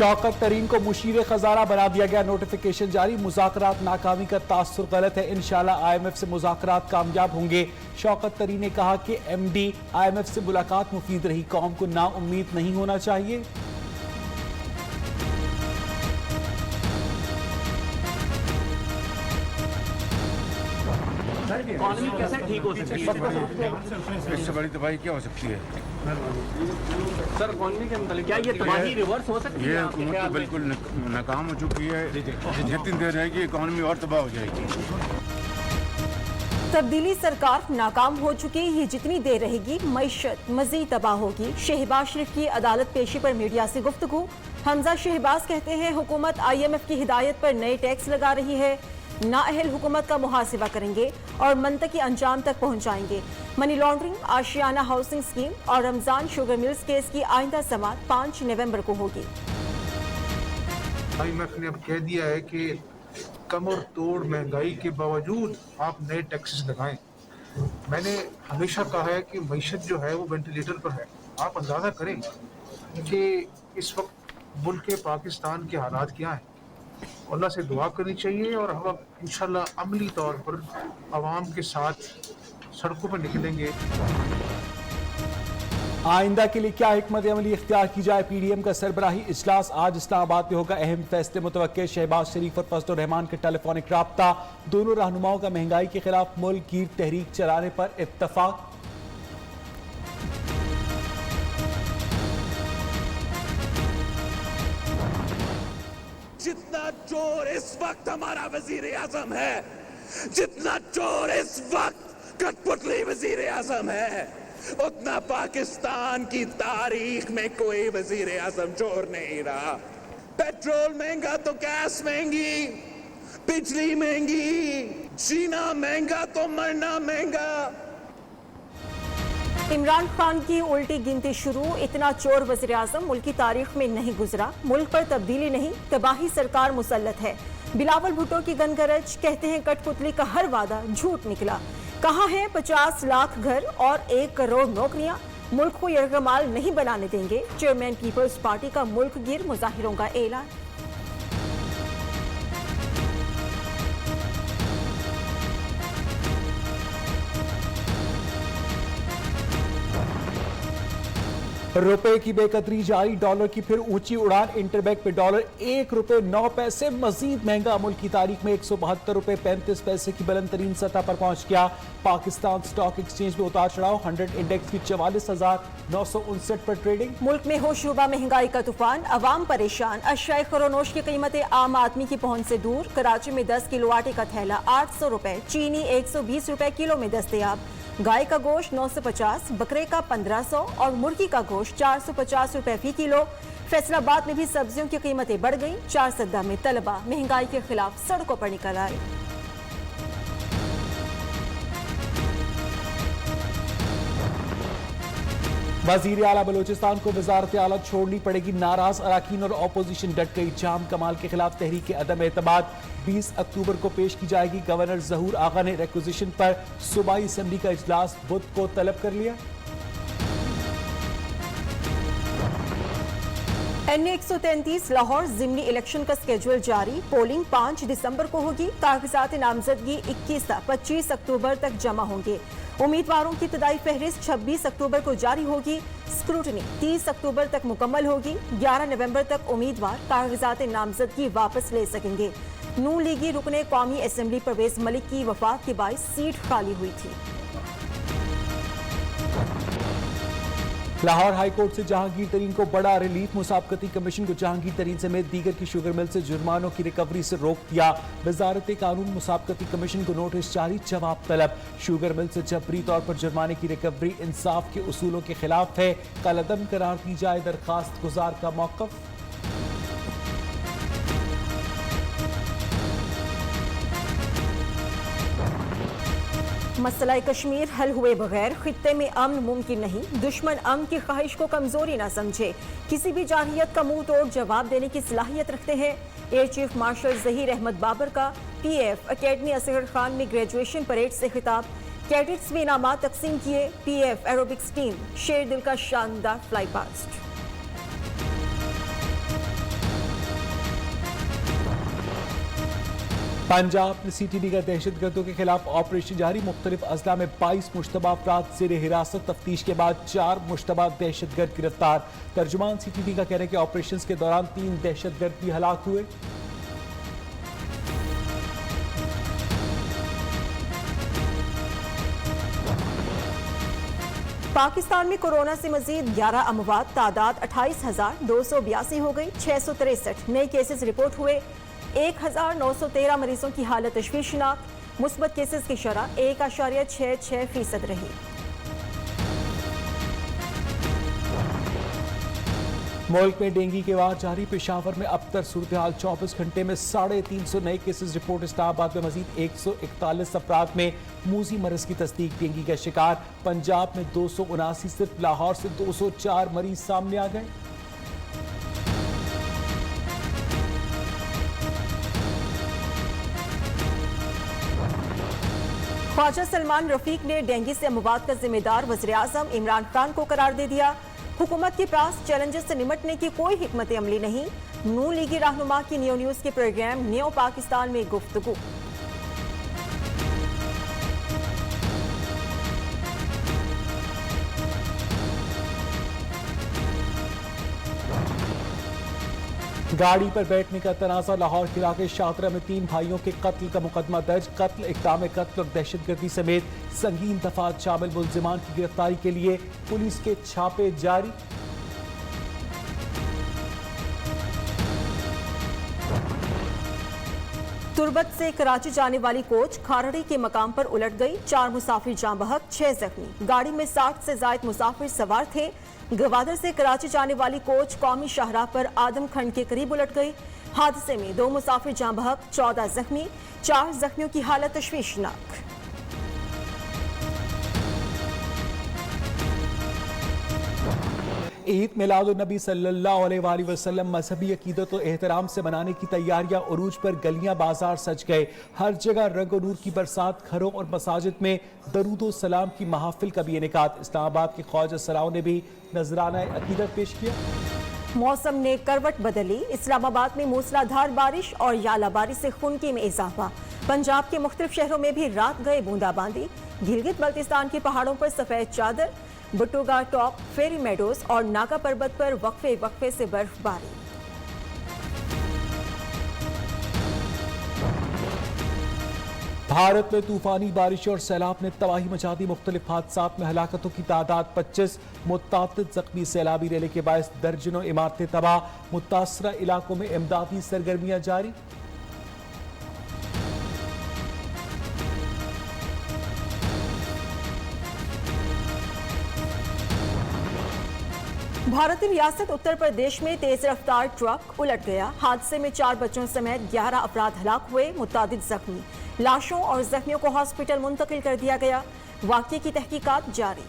शौकत तरीन को मुशीर खजाना बना दिया गया, नोटिफिकेशन जारी। मुज़ाकरात नाकामी का तासुर गलत है, इंशाल्लाह IMF से मुज़ाकरात कामयाब होंगे। शौकत तरीन ने कहा कि MD IMF से मुलाकात मुफीद रही, कौम को नाउम्मीद नहीं होना चाहिए। इकोनॉमी कैसे ठीक हो सकती है? इससे बड़ी तबाही क्या हो सकती है? सर इकोनॉमी के मतलब क्या ये तबाही रिवर्स हो सकती है? ये हुकूमत तो बिल्कुल नाकाम हो चुकी है। जितनी देर रहेगी इकोनॉमी और तबाह हो जाएगी। तब्दीली सरकार नाकाम हो चुकी, ये जितनी देर रहेगी मईशत मजीद तबाह होगी। शहबाज शरीफ की अदालत पेशी पर मीडिया से गुफ्तगू। हमजा शहबाज कहते हैं हुकूमत IMF की हिदायत पर नए टैक्स लगा रही है, नाअहल हुकूमत का मुहासिबा करेंगे और मंतकी अंजाम तक पहुंचाएंगे। मनी लॉन्ड्रिंग, आशियाना हाउसिंग स्कीम और रमजान शुगर मिल्स केस की आइंदा समाअत 5 नवंबर को होगी। IMF ने अब कह दिया है कि कमर तोड़ महंगाई के बावजूद आप नए टैक्सेस लगाएं। मैंने हमेशा कहा है कि मईशत जो है वो वेंटिलेटर पर है। आप अंदाज़ा करें कि इस वक्त मुल्क पाकिस्तान के हालात क्या हैं। अल्लाह से दुआ करनी चाहिए और हम अब इंशाल्लाह अमली तौर पर आवाम के साथ सड़कों पर निकलेंगे। आइंदा के लिए क्या हिकमत अमली इख्तियार की जाए, PDM का सरबराही इजलास आज इस्लामाबाद में होगा। अहम फैसले मुतवक्के, शहबाज शरीफ और फजलुर रहमान के टेलीफोनिक राब्ता। दोनों रहनुमाओं का महंगाई के खिलाफ मुल्क गिर तहरीक चलाने पर इत्तफाक। जितना चोर इस वक्त हमारा वजीर आजम है, जितना चोर इस वक्त कठपुतली वजीर आजम है, उतना पाकिस्तान की तारीख में कोई वजीर आजम चोर नहीं रहा। पेट्रोल महंगा तो गैस महंगी, बिजली महंगी, जीना महंगा तो मरना महंगा। इमरान खान की उल्टी गिनती शुरू। इतना चोर वज़ीर आज़म मुल्क की तारीख में नहीं गुजरा। मुल्क पर तब्दीली नहीं, तबाही सरकार मुसल्लत है। बिलावल भुट्टो की गनगरज, कहते हैं कठपुतली का हर वादा झूठ निकला। कहाँ है 50 लाख घर और 1 करोड़ नौकरियां? मुल्क को यरगमाल नहीं बनाने देंगे। चेयरमैन पीपल्स पार्टी का मुल्क गिर मुजाहिरों का ऐलान। रुपए की बेकदरी जारी, डॉलर की फिर ऊंची उड़ान। इंटरबैंक पे डॉलर ₹1.09 मजीद महंगा। मुल्क की तारीख में ₹172.35 की बुलंद तरीन सतह पर पहुंच गया। पाकिस्तान स्टॉक एक्सचेंज में उतार चढ़ाव, 100 इंडेक्स की 44,959 पर ट्रेडिंग। मुल्क में होशरुबा महंगाई का तूफान, अवाम परेशान। अशियाए खरोनोश की कीमतें आम आदमी की पहुंच से दूर। कराची में 10 किलो आटे का थैला ₹800, चीनी ₹120 किलो में दस्तयाब। गाय का गोश्त 950, बकरे का 1500 और मुर्गी का गोश्त ₹450 फी किलो। फैसलाबाद में भी सब्जियों की कीमतें बढ़ गईं। 4 सद्दा में तलबा महंगाई के खिलाफ सड़कों पर निकल आए। वजीर आला बलोचिस्तान को वजारत आला छोड़नी पड़ेगी, नाराज अराकीन और अपोजिशन डट गई। जाम कमाल के खिलाफ तहरीक अदम एतमाद 20 अक्टूबर को पेश की जाएगी। गवर्नर जहूर आगा ने रिक्विजिशन पर सूबाई असेंबली का इजलास बुध को तलब कर लिया। NA 133 लाहौर जिमनी इलेक्शन का स्केड्यूल जारी। पोलिंग 5 दिसंबर को होगी। कागजात नामजदगी 25 अक्टूबर तक जमा होंगे। उम्मीदवारों की इब्तदाई फहरिस्त 26 अक्टूबर को जारी होगी। स्क्रूटनी 30 अक्टूबर तक मुकम्मल होगी। 11 नवंबर तक उम्मीदवार कागजात नामजदगी वापस ले सकेंगे। नून लीगी रुकने कौमी असेंबली परवेज मलिक की वफात के बायस सीट खाली हुई थी। लाहौर हाईकोर्ट से जहांगीर तरीन को बड़ा रिलीफ। मुसाबकती कमीशन को जहांगीर तरीन समेत दीगर की शुगर मिल से जुर्मानों की रिकवरी से रोक दिया। वजारत कानून मुसाबकती कमीशन को नोटिस जारी, जवाब तलब। शुगर मिल से जबरी तौर पर जुर्माने की रिकवरी इंसाफ के उसूलों के खिलाफ है। कलअदम करार दी जाए दरखास्त गुजार का मौकफ। मसला कश्मीर हल हुए बगैर खित्ते में अमन मुमकिन नहीं। दुश्मन अमन की ख्वाहिश को कमजोरी ना समझे। किसी भी जारहियत का मुंह तोड़ जवाब देने की सलाहियत रखते हैं। Air chief marshal Zaheer Ahmed Babar का PF अकेडमी असगर खान में ग्रेजुएशन परेड से खिताब। कैडेट्स में इनामात तकसीम किए। PF एरोबिक्स टीम शेर दिल का शानदार फ्लाई पास्ट। पंजाब में CTD का दहशतगर्दों के खिलाफ ऑपरेशन जारी। मुख्तलिफ अजला में 22 मुश्तबा अफराद जेर हिरासत। तफ्तीश के बाद 4 मुश्तबा दहशतगर्द गिरफ्तार। तर्जुमान CTD का कहना है कि ऑपरेशन के दौरान 3 दहशतगर्द भी हलाक हुए। पाकिस्तान में कोरोना से मजीद 11 अमवात, तादाद 28,282 हो गई। 663 नए केसेस रिपोर्ट हुए। 1,913 मरीजों की हालत तशवीशनाक। मुस्बत केसेस की शरह 1.66% रही। मुल्क में डेंगू के वार जारी। पेशावर में अब तक सूरत हाल 24 घंटे में 350 नए केसेस रिपोर्ट। इस्लामाबाद में मजीद 141 अफराद में मूजी मरज की तस्दीक डेंगू का शिकार। पंजाब में 279, सिर्फ लाहौर से 204 मरीज सामने आ गए। ख्वाजा सलमान रफीक ने डेंगू से अमवात का जिम्मेदार वज़ीर-ए-आज़म इमरान खान को करार दे दिया। हुकूमत के पास चैलेंजेस से निपटने की कोई हिकमत अमली नहीं। नून लीगी रहनुमा की न्यू न्यूज़ के प्रोग्राम न्यू पाकिस्तान में गुफ्तगू। गाड़ी पर बैठने का तनाज़ा। लाहौर के इलाके शाहतरा में 3 भाइयों के कत्ल का मुकदमा दर्ज। कत्ल, इक़दाम कत्ल और दहशतगर्दी समेत संगीन दफात शामिल मुल्जिमान की गिरफ्तारी के लिए पुलिस के छापे जारी। तुर्बत से कराची जाने वाली कोच खारड़ी के मकाम पर उलट गई। 4 मुसाफिर जाँ बहक, 6 जख्मी। गाड़ी में 60 से ज्यादा मुसाफिर सवार थे। गवादर से कराची जाने वाली कोच कौमी शाहराह पर आदमखंड के करीब उलट गई। हादसे में 2 मुसाफिर जाँ बहक, 14 जख्मी। 4 जख्मियों की हालत तशवीशनाक। ईद मिलादुन्नबी सल्लल्लाहु अलैहि वसल्लम मजहबी अकीदत और एहतराम से मनाने की तैयारियां। उरूज पर गलियां बाजार सज गए। हर जगह रंग और नूर की बरसात। घरों और मसाजिद में दरूद और सलाम की महाफिल का भी इनेकाद। इस्लामाबाद के ख्वाजा सराओं ने भी नजराना अकीदत पेश किया। मौसम ने करवट बदली। इस्लामाबाद में मूसलाधार बारिश और यालाबारी से खुनकी में इजाफा। पंजाब के मुख्तलिफ शहरों में भी रात गए बूंदाबांदी। गिलगित बल्तिस्तान के पहाड़ों पर सफेद चादर। बटुगा टॉप, फेरी मेडोज और नागा पर्वत पर वक्फे वक्फे से बर्फबारी। भारत में तूफानी बारिश और सैलाब ने तबाही मचा दी। मुख्तलिफ हादसात में हलाकतों की तादाद 25। मुतादिद जख्मी। सैलाबी रैली के बायस दर्जनों इमारतें तबाह। मुतासरा इलाकों में इमदादी सरगर्मियां जारी। भारतीय रियासत उत्तर प्रदेश में तेज रफ्तार ट्रक उलट गया। हादसे में 4 बच्चों समेत 11 अफराद हलाक हुए। मुतादिद जख्मी। लाशों और जख्मियों को हॉस्पिटल मुंतकिल कर दिया गया। वाक़ये की तहकीकात जारी।